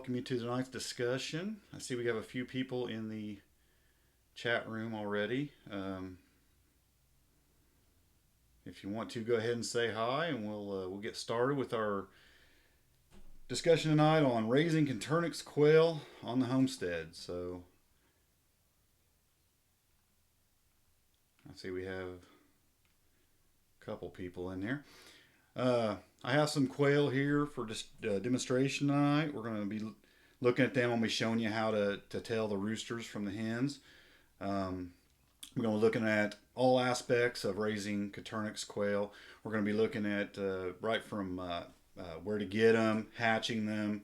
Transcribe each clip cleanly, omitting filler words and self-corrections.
welcome you to tonight's discussion. I see we have a few people in the chat room already. If you want to, go ahead and say hi, and we'll get started with our discussion tonight on raising Coturnix quail on the homestead. So I see we have a couple people in here. I have some quail here for just demonstration tonight. We're going to be looking at them. I'll be showing you how to tell the roosters from the hens. We're going to be looking at all aspects of raising Coturnix quail. We're going to be looking at right from where to get them, hatching them,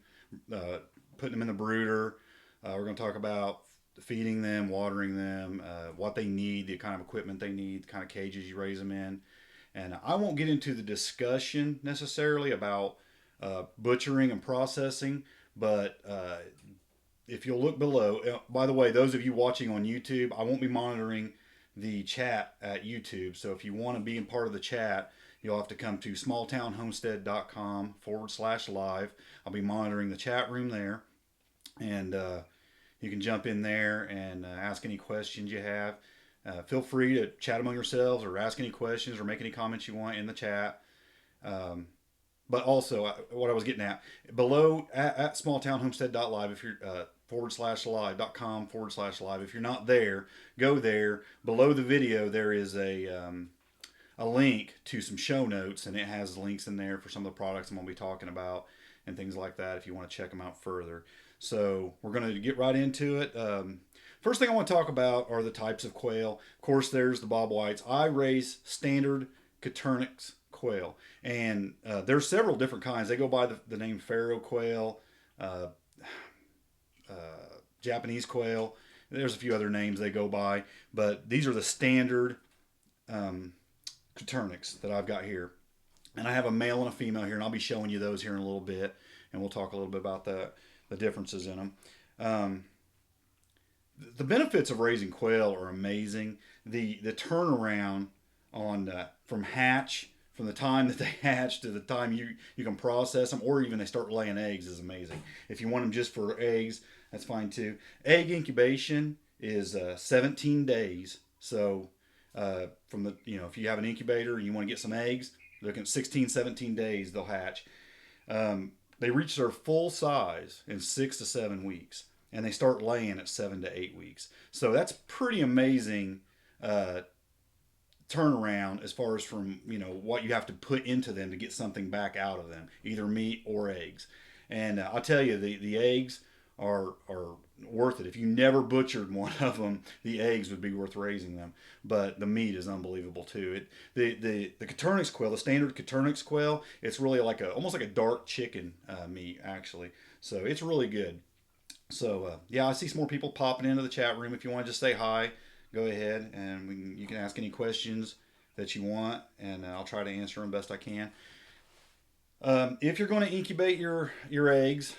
putting them in the brooder. We're going to talk about feeding them, watering them, what they need, the kind of equipment they need, the kind of cages you raise them in. And I won't get into the discussion necessarily about butchering and processing, but if you'll look below, by the way, those of you watching on YouTube, I won't be monitoring the chat at YouTube. So if you want to be in part of the chat, you'll have to come to smalltownhomestead.com/live. I'll be monitoring the chat room there. And you can jump in there and ask any questions you have. Feel free to chat among yourselves or ask any questions or make any comments you want in the chat. But also, what I was getting at, below at smalltownhomestead.live, if you're /live.com/live, if you're not there, go there. Below the video, there is a link to some show notes, and it has links in there for some of the products I'm going to be talking about and things like that if you want to check them out further. So we're going to get right into it. First thing I want to talk about are the types of quail. Of course, there's the bob whites. I raise standard Coturnix quail, and there's several different kinds. They go by the name Pharaoh quail, Japanese quail. There's a few other names they go by, but these are the standard Coturnix that I've got here. And I have a male and a female here, and I'll be showing you those here in a little bit, and we'll talk a little bit about the differences in them. The benefits of raising quail are amazing. The turnaround on from the time that they hatch to the time you can process them, or even they start laying eggs, is amazing. If you want them just for eggs, that's fine too. Egg incubation is 17 days. So from the if you have an incubator and you want to get some eggs, looking at 16, 17 days they'll hatch. They reach their full size in 6 to 7 weeks, and they start laying at 7 to 8 weeks. So that's pretty amazing turnaround as far as from what you have to put into them to get something back out of them, either meat or eggs. And I'll tell you, the eggs are worth it. If you never butchered one of them, the eggs would be worth raising them. But the meat is unbelievable too. The Coturnix quail, the standard Coturnix quail, it's really almost like a dark chicken meat actually. So it's really good. So yeah, I see some more people popping into the chat room. If you want to just say hi, go ahead, and you can ask any questions that you want, and I'll try to answer them best I can. If you're going to incubate your eggs,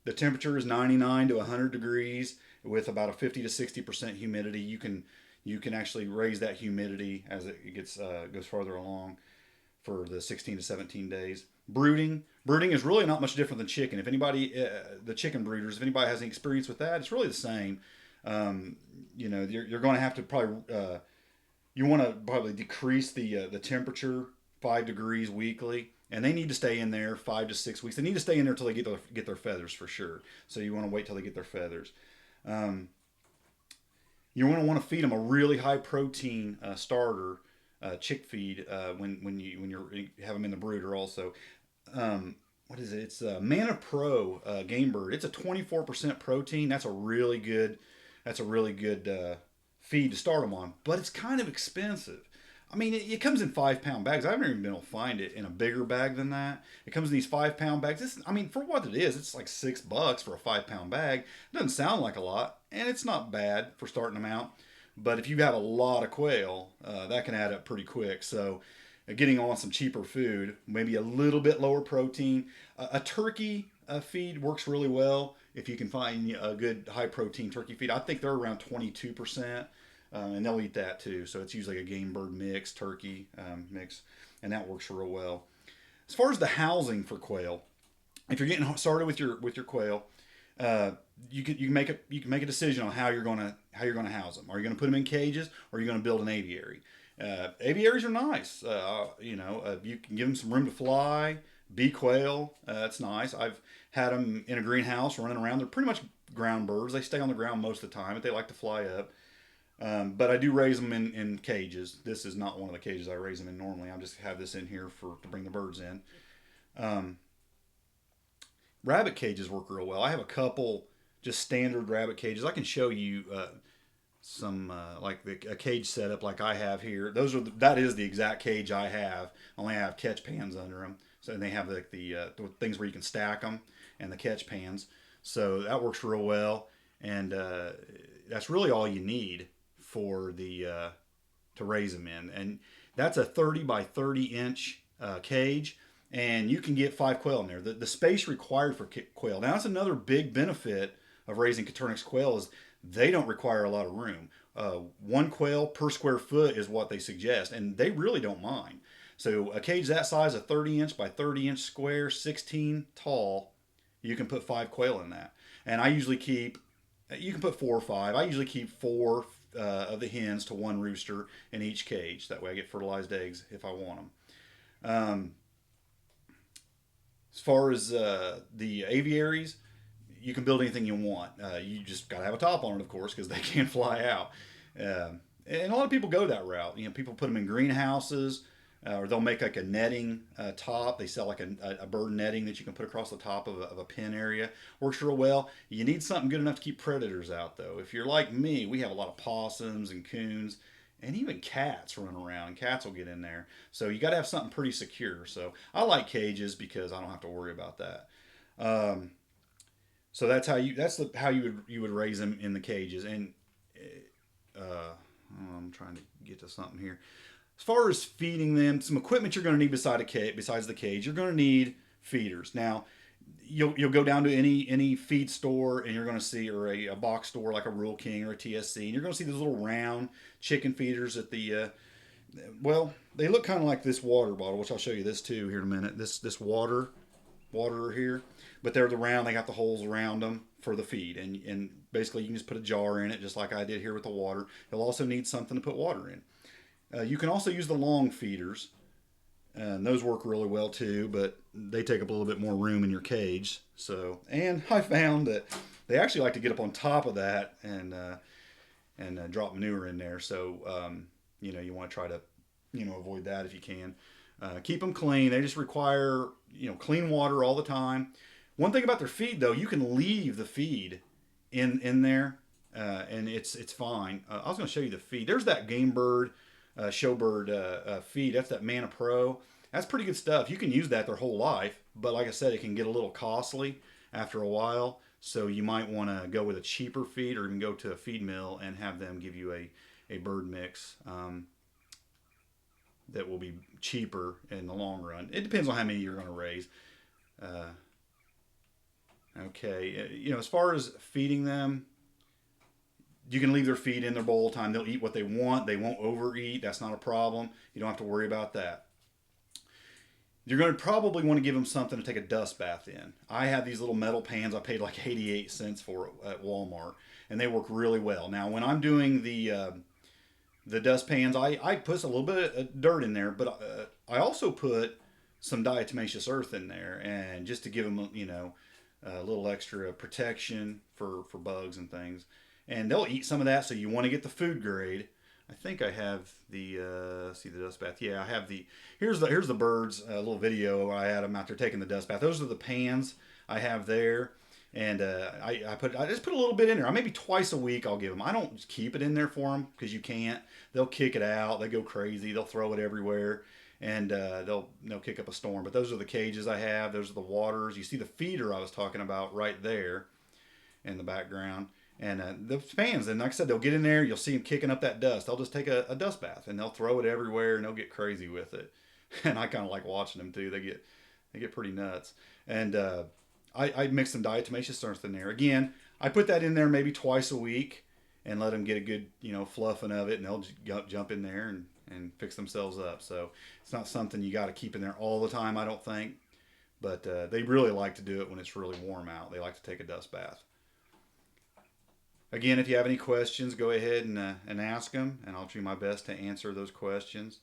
the temperature is 99 to 100 degrees with about a 50 to 60% humidity. You can actually raise that humidity as it goes farther along for the 16 to 17 days. Brooding is really not much different than chicken. If anybody, the chicken breeders, if anybody has any experience with that, it's really the same. You're going to have to probably you want to probably decrease the temperature 5 degrees weekly, and they need to stay in there 5 to 6 weeks. They need to stay in there until they get their feathers for sure. So you want to wait till they get their feathers. You want to feed them a really high protein starter chick feed when you have them in the brooder also. What is it? It's Manna Pro Game Bird. It's a 24% protein. That's a really good feed to start them on, but it's kind of expensive. I mean, it comes in 5-pound bags. I haven't even been able to find it in a bigger bag than that. It comes in these 5-pound bags. For what it is, it's like $6 for a 5-pound bag. It doesn't sound like a lot, and it's not bad for starting them out. But if you have a lot of quail, that can add up pretty quick. So getting on some cheaper food, maybe a little bit lower protein. A turkey feed works really well if you can find a good high protein turkey feed. I think they're around 22%. And they'll eat that too. So it's usually like a game bird mix, turkey mix, and that works real well. As far as the housing for quail, if you're getting started with your quail, uh, you can make a decision on how you're gonna house them. Are you gonna put them in cages, or are you gonna build an aviary? Aviaries are nice. You can give them some room to fly. Bee quail, that's nice. I've had them in a greenhouse running around. They're pretty much ground birds. They stay on the ground most of the time, but they like to fly up. But I do raise them in cages. This is not one of the cages I raise them in normally. I just have this in here to bring the birds in. Um, Rabbit cages work real well. I have a couple just standard rabbit cages. I can show you some like a cage setup like I have here. That is the exact cage I have. Only I have catch pans under them, so they have the things where you can stack them and the catch pans. So that works real well, and that's really all you need for the to raise them in. And that's a 30 by 30 inch cage, and you can get 5 quail in there. The space required for quail. Now that's another big benefit of raising Coturnix quail is they don't require a lot of room. 1 quail per square foot is what they suggest, and they really don't mind. So a cage that size, a 30 inch by 30 inch square, 16 tall, you can put 5 quail in that. And I usually keep, you can put 4 or 5. I usually keep four of the hens to one rooster in each cage. That way I get fertilized eggs if I want them. As far as the aviaries, you can build anything you want. You just got to have a top on it, of course, because they can't fly out. And a lot of people go that route. People put them in greenhouses, or they'll make like a netting top. They sell like a bird netting that you can put across the top of a pen area. Works real well. You need something good enough to keep predators out, though. If you're like me, we have a lot of possums and coons, and even cats run around. Cats will get in there. So you got to have something pretty secure. So I like cages because I don't have to worry about that. Um, so how you would raise them in the cages. And I'm trying to get to something here. As far as feeding them, some equipment you're going to need besides the cage, you're going to need feeders. Now, you'll go down to any feed store, and you're going to see, or a box store like a Rural King or a TSC, and you're going to see those little round chicken feeders at the well, they look kind of like this water bottle, which I'll show you this too here in a minute. This water here, but they're the round. They got the holes around them for the feed, and basically you can just put a jar in it, just like I did here with the water. You'll also need something to put water in. You can also use the long feeders, and those work really well too, but they take up a little bit more room in your cage. So, and I found that they actually like to get up on top of that and drop manure in there. So, you want to try to avoid that if you can. Keep them clean. They just require clean water all the time. One thing about their feed, though, you can leave the feed in there, and it's fine. I was going to show you the feed. There's that game bird, showbird feed. That's that Mana Pro. That's pretty good stuff. You can use that their whole life, but like I said, it can get a little costly after a while. So you might want to go with a cheaper feed, or even go to a feed mill and have them give you a bird mix. That will be cheaper in the long run. It depends on how many you're going to raise. Uh, okay, as far as feeding them, you can leave their feed in their bowl all the time. They'll eat what they want. They won't overeat. That's not a problem. You don't have to worry about that. You're going to probably want to give them something to take a dust bath in. I have these little metal pans I paid like 88 cents for at Walmart, and they work really well. Now, when I'm doing the dust pans, I put a little bit of dirt in there, but I also put some diatomaceous earth in there, and just to give them, a little extra protection for bugs and things. And they'll eat some of that, so you want to get the food grade. I think I have the see the dust bath. Yeah, I have here's the birds. A little video I had them out there taking the dust bath. Those are the pans I have there. And I just put a little bit in there. Maybe twice a week I'll give them. I don't keep it in there for them because you can't. They'll kick it out. They go crazy. They'll throw it everywhere, and they'll kick up a storm. But those are the cages I have. Those are the waters. You see the feeder I was talking about right there in the background, and the fans. And like I said, they'll get in there. You'll see them kicking up that dust. They'll just take a dust bath, and they'll throw it everywhere, and they'll get crazy with it. And I kind of like watching them too. They get pretty nuts. And I mix some diatomaceous earth in there. Again, I put that in there maybe twice a week and let them get a good, fluffing of it, and they'll jump in there and fix themselves up. So it's not something you got to keep in there all the time, I don't think. But they really like to do it when it's really warm out. They like to take a dust bath. Again, if you have any questions, go ahead and ask them, and I'll do my best to answer those questions.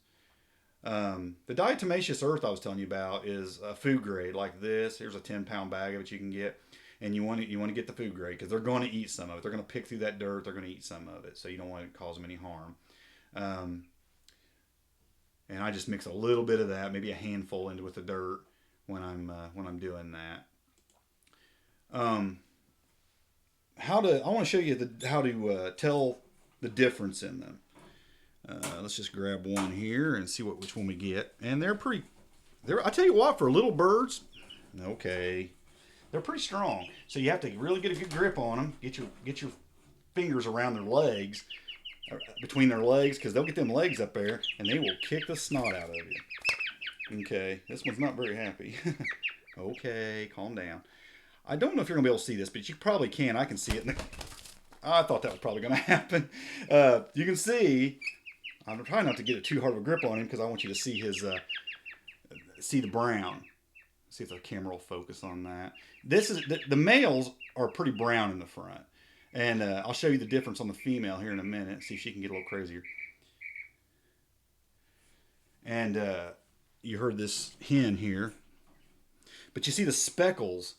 The diatomaceous earth I was telling you about is a food grade like this. Here's a 10-pound bag of it you can get, and you want to get the food grade because they're going to eat some of it. They're going to pick through that dirt. They're going to eat some of it, so you don't want to cause them any harm. And I just mix a little bit of that, maybe a handful, into with the dirt when I'm doing that. I want to show you how to tell the difference in them. Let's just grab one here and see which one we get. And they're pretty. I tell you what, for little birds, okay, they're pretty strong. So you have to really get a good grip on them. Get your fingers around their legs, between their legs, because they'll get them legs up there and they will kick the snot out of you. Okay, this one's not very happy. Okay, calm down. I don't know if you're gonna be able to see this, but you probably can. I can see it. I thought that was probably gonna happen. You can see. I'm trying not to get it too hard of a grip on him because I want you to see see the brown. See if the camera will focus on that. This is the males are pretty brown in the front, and I'll show you the difference on the female here in a minute. See if she can get a little crazier. And you heard this hen here, but you see the speckles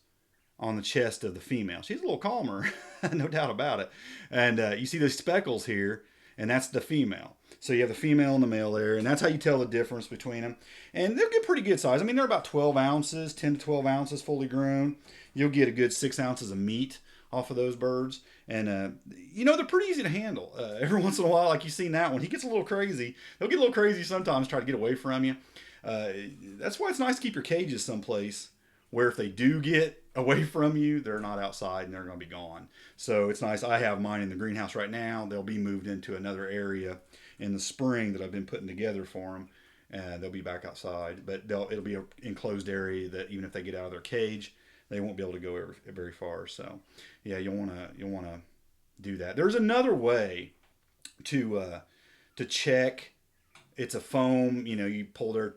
on the chest of the female. She's a little calmer, no doubt about it. And you see those speckles here, and that's the female. So you have the female and the male there, and that's how you tell the difference between them. And they'll get pretty good size. I mean, they're about 12 ounces, 10 to 12 ounces fully grown. You'll get a good 6 ounces of meat off of those birds. And, they're pretty easy to handle. Every once in a while, like you've seen that one, he gets a little crazy. They'll get a little crazy sometimes, try to get away from you. That's why it's nice to keep your cages someplace where if they do get away from you, they're not outside and they're going to be gone. So it's nice. I have mine in the greenhouse right now. They'll be moved into another area in the spring that I've been putting together for them. They'll be back outside, but it'll be an enclosed area that even if they get out of their cage, they won't be able to go very far. So yeah, you'll want to do that. There's another way to check. It's a foam. You pull their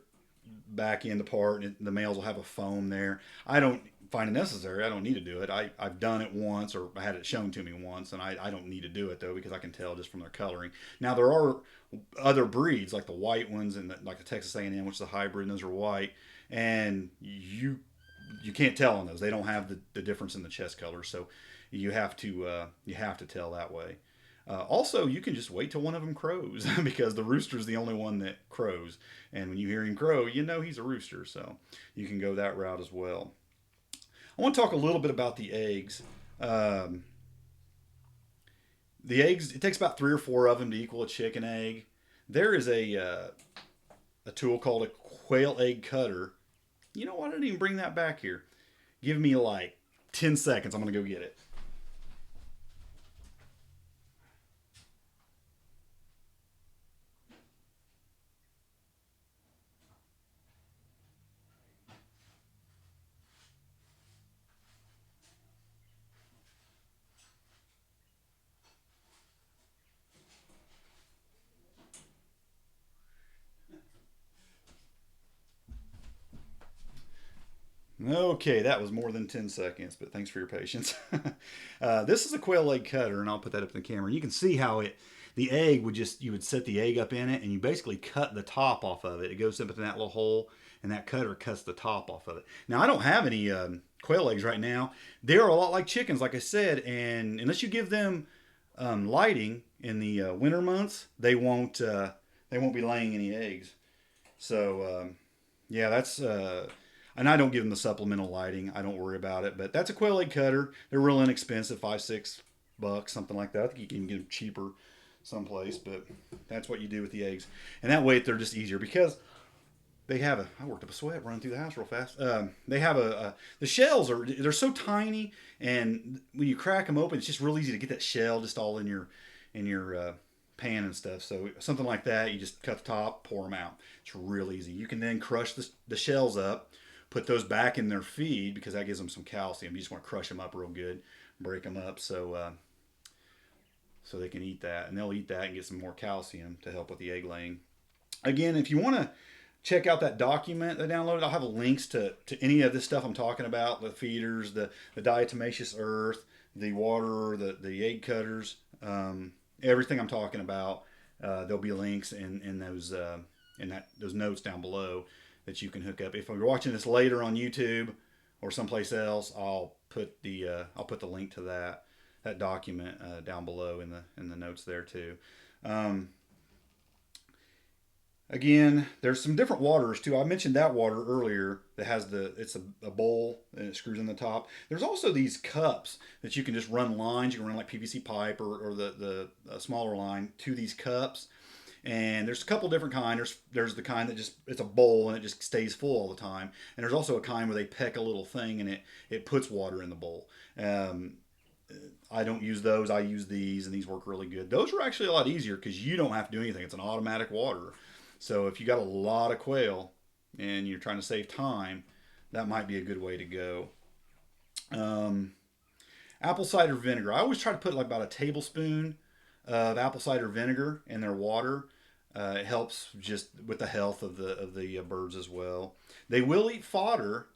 back end apart, and the males will have a foam there. I don't find it necessary. I don't need to do it. I've done it once, or I had it shown to me once, and I don't need to do it though because I can tell just from their coloring. Now there are other breeds like the white ones and like the Texas A&M, which is a hybrid, and those are white, and you can't tell on those. They don't have the difference in the chest color, so you have to tell that way. Also, you can just wait till one of them crows because the rooster's the only one that crows. And when you hear him crow, you know he's a rooster. So you can go that route as well. I want to talk a little bit about the eggs. The eggs, it takes about 3 or 4 of them to equal a chicken egg. There is a tool called a quail egg cutter. You know what? I didn't even bring that back here. Give me like 10 seconds. I'm going to go get it. Okay, that was more than 10 seconds, but thanks for your patience. This is a quail egg cutter, and I'll put that up in the camera. You can see how the egg you would set the egg up in it, and you basically cut the top off of it. It goes up in that little hole, and that cutter cuts the top off of it. Now, I don't have any quail eggs right now. They're a lot like chickens, like I said, and unless you give them lighting in the winter months, they won't be laying any eggs. So, yeah, that's... and I don't give them the supplemental lighting. I don't worry about it. But that's a quail egg cutter. They're real inexpensive, $5-6, something like that. I think you can get them cheaper someplace. But that's what you do with the eggs. And that way they're just easier because they have I worked up a sweat running through the house real fast. They have the shells they're so tiny, and when you crack them open, it's just real easy to get that shell just all in your pan and stuff. So something like that, you just cut the top, pour them out. It's real easy. You can then crush the shells up, put those back in their feed because that gives them some calcium. You just want to crush them up real good, break them up so they can eat that, and they'll eat that and get some more calcium to help with the egg laying. Again, if you want to check out that document I downloaded. I'll have links to any of this stuff I'm talking about, the feeders, the diatomaceous earth, the water, the egg cutters, everything I'm talking about. There'll be links in those notes down below that you can hook up. If you're watching this later on YouTube or someplace else, I'll put the link to that document down below in the notes there too. Um, Again, there's some different waters too. I mentioned that water earlier that has it's a bowl and it screws in the top. There's also these cups that you can just run lines. You can run like PVC pipe or the smaller line to these cups. And there's a couple different kinds. There's the kind that just it's a bowl and it just stays full all the time. And there's also a kind where they peck a little thing and it puts water in the bowl. Um, I don't use those. I use these, and these work really good. Those are actually a lot easier because you don't have to do anything. It's an automatic water. So if you got a lot of quail and you're trying to save time, that might be a good way to go. Um, Apple cider vinegar. I always try to put like about a tablespoon of apple cider vinegar in their water. It helps just with the health of the birds as well. They will eat fodder,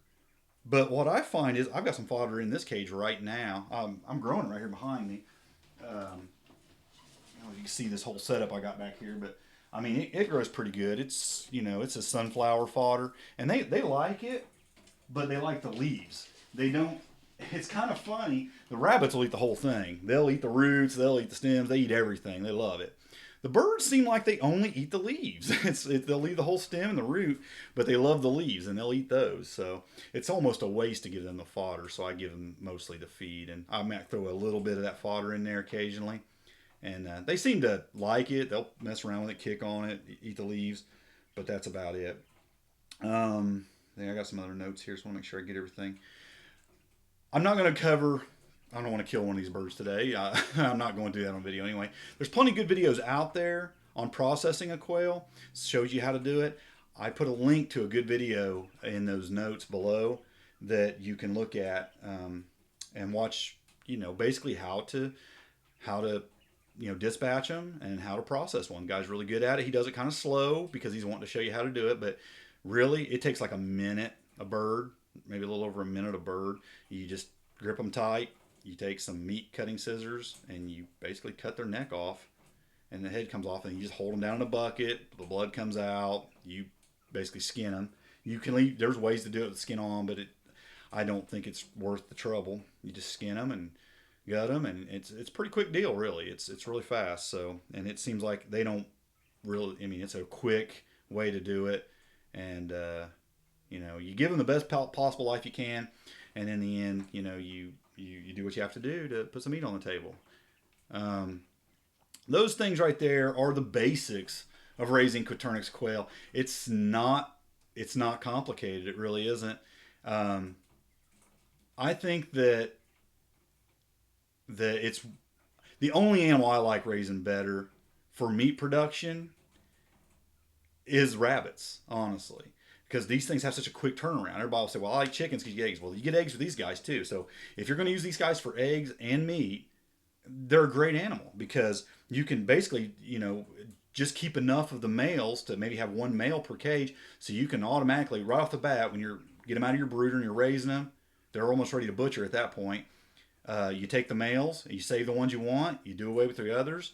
but what I find is I've got some fodder in this cage right now. I'm growing right here behind me. Um, you can see this whole setup I got back here, but I mean it grows pretty good. It's a sunflower fodder, and they like it, but they like the leaves. They don't. It's kind of funny. The rabbits will eat the whole thing. They'll eat the roots. They'll eat the stems. They eat everything. They love it. The birds seem like they only eat the leaves. They'll eat the whole stem and the root, but they love the leaves and they'll eat those. So it's almost a waste to give them the fodder. So I give them mostly to feed, and I might throw a little bit of that fodder in there occasionally. And they seem to like it. They'll mess around with it, kick on it, eat the leaves, but that's about it. I got some other notes here, so I want to make sure I get everything. I'm not going to cover. I don't want to kill one of these birds today. I'm not going to do that on video anyway. There's plenty of good videos out there on processing a quail. It shows you how to do it. I put a link to a good video in those notes below that you can look at and watch. Basically how to dispatch them and how to process one. Guy's really good at it. He does it kind of slow because he's wanting to show you how to do it, but really it takes like a minute a bird, maybe a little over a minute a bird. You just grip them tight. You take some meat cutting scissors and you basically cut their neck off, and the head comes off, and you just hold them down in a bucket. The blood comes out. You basically skin them. You can leave. There's ways to do it with the skin on, but I don't think it's worth the trouble. You just skin them and gut them, and it's a pretty quick deal, really. It's really fast. So, and it seems like they don't really. I mean, it's a quick way to do it, and you give them the best possible life you can, and in the end, you do what you have to do to put some meat on the table. Those things right there are the basics of raising Coturnix quail. It's not complicated. It really isn't. I think that it's the only animal I like raising better for meat production is rabbits, honestly. Because these things have such a quick turnaround. Everybody will say, well, I like chickens because you get eggs. Well, you get eggs with these guys too. So if you're going to use these guys for eggs and meat, they're a great animal because you can basically, just keep enough of the males to maybe have one male per cage. So you can automatically, right off the bat, when you get them out of your brooder and you're raising them, they're almost ready to butcher at that point. You take the males, you save the ones you want, you do away with the others.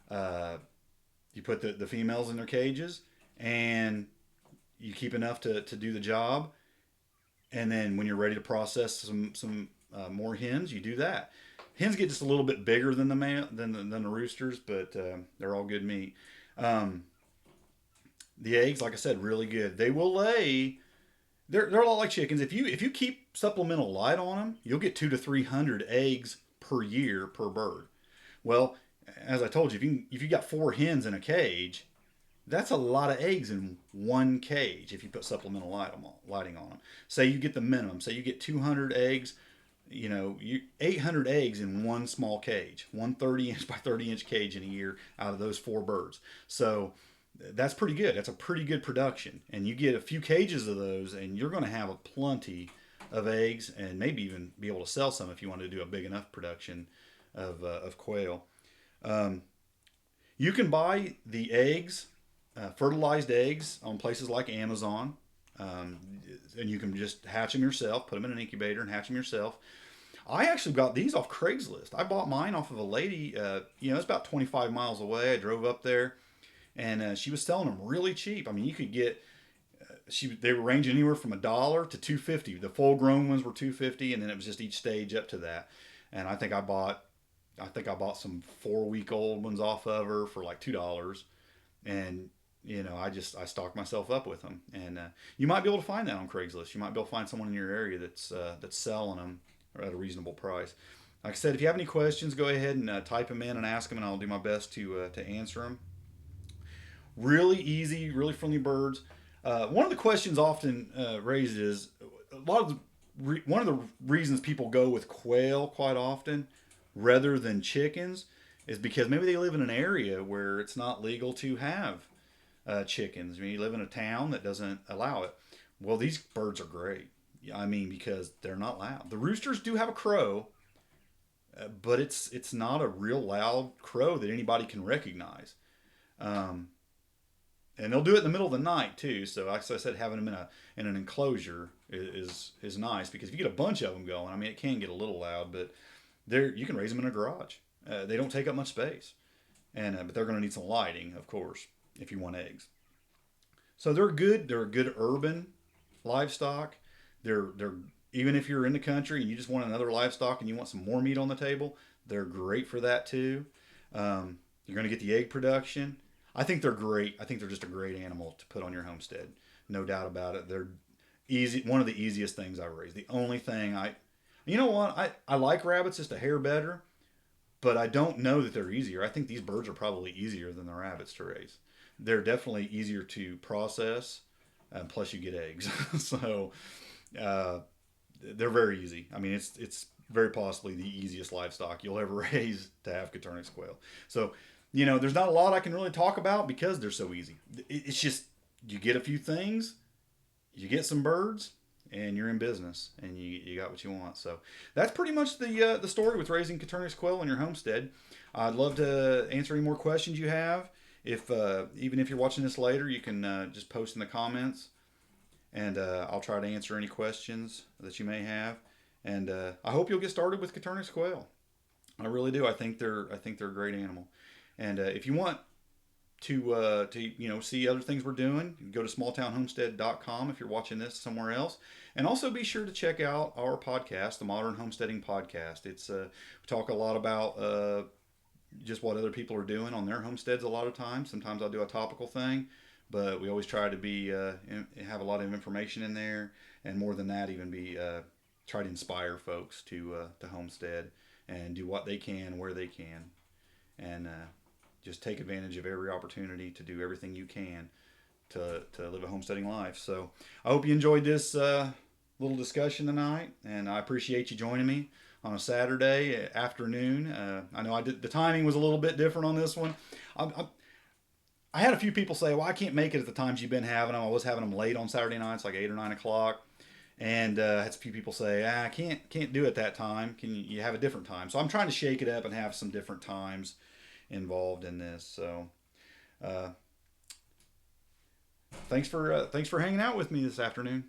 You put the females in their cages, and you keep enough to do the job. And then when you're ready to process some more hens, you do that. Hens get just a little bit bigger than the than the roosters, but they're all good meat. The eggs, like I said, really good. They will lay. They're a lot like chickens. If you keep supplemental light on them, you'll get 200 to 300 eggs per year per bird. Well, as I told you, if you got 4 hens in a cage, that's a lot of eggs in one cage if you put supplemental lighting on them. Say you get the minimum. Say you get 200 eggs. 800 eggs in one small cage, one 30-inch by 30-inch cage in a year out of those 4 birds. So that's pretty good. That's a pretty good production. And you get a few cages of those, and you're going to have a plenty of eggs, and maybe even be able to sell some if you want to do a big enough production of quail. You can buy the eggs fertilized eggs on places like Amazon. Um, and you can just hatch them yourself, put them in an incubator and hatch them yourself. I actually got these off Craigslist. I bought mine off of a lady. It's about 25 miles away. I drove up there, and she was selling them really cheap. I mean, you could get they were ranging anywhere from $1 to 250. The full grown ones were 250, and then it was just each stage up to that. And I think I bought some 4 week old ones off of her for like $2, and I stocked myself up with them. And you might be able to find that on Craigslist. You might be able to find someone in your area that's selling them at a reasonable price. Like I said, if you have any questions, go ahead and type them in and ask them, and I'll do my best to answer them. Really easy, really friendly birds. One of the questions often raised is one of the reasons people go with quail quite often rather than chickens is because maybe they live in an area where it's not legal to have chickens. I mean, you live in a town that doesn't allow it. Well, these birds are great. I mean, because they're not loud. The roosters do have a crow, but it's not a real loud crow that anybody can recognize. Um, and they'll do it in the middle of the night too. So, like I said, having them in an enclosure is nice because if you get a bunch of them going, I mean, it can get a little loud, but you can raise them in a garage. They don't take up much space, and but they're going to need some lighting, of course, if you want eggs. So they're good. They're a good urban livestock. They're even if you're in the country and you just want another livestock and you want some more meat on the table, they're great for that too. You're going to get the egg production. I think they're great. I think they're just a great animal to put on your homestead, no doubt about it. They're easy. One of the easiest things I raise. The only thing you know what, I like rabbits just a hair better, but I don't know that they're easier. I think these birds are probably easier than the rabbits to raise. They're definitely easier to process, plus you get eggs. So uh, they're very easy. I mean, it's very possibly the easiest livestock you'll ever raise to have Coturnix quail. So there's not a lot I can really talk about because they're so easy. It's just you get a few things, you get some birds, and you're in business, and you got what you want. So that's pretty much the story with raising Coturnix quail in your homestead. I'd love to answer any more questions you have. If even if you're watching this later, you can just post in the comments, and I'll try to answer any questions that you may have. And I hope you'll get started with Coturnix quail. I really do. I think they're a great animal. And if you want to see other things we're doing, go to smalltownhomestead.com if you're watching this somewhere else. And also be sure to check out our podcast, the Modern Homesteading Podcast. We talk a lot about just what other people are doing on their homesteads a lot of times. Sometimes I'll do a topical thing, but we always try to have a lot of information in there, and more than that, even try to inspire folks to homestead and do what they can where they can, and just take advantage of every opportunity to do everything you can to live a homesteading life. So I hope you enjoyed this little discussion tonight, and I appreciate you joining me on a Saturday afternoon. I know the timing was a little bit different on this one. I had a few people say, well, I can't make it at the times you've been having them. I was having them late on Saturday nights, like 8 or 9 o'clock. And I had a few people say, I can't do it that time. Can you have a different time? So I'm trying to shake it up and have some different times involved in this. So thanks for hanging out with me this afternoon.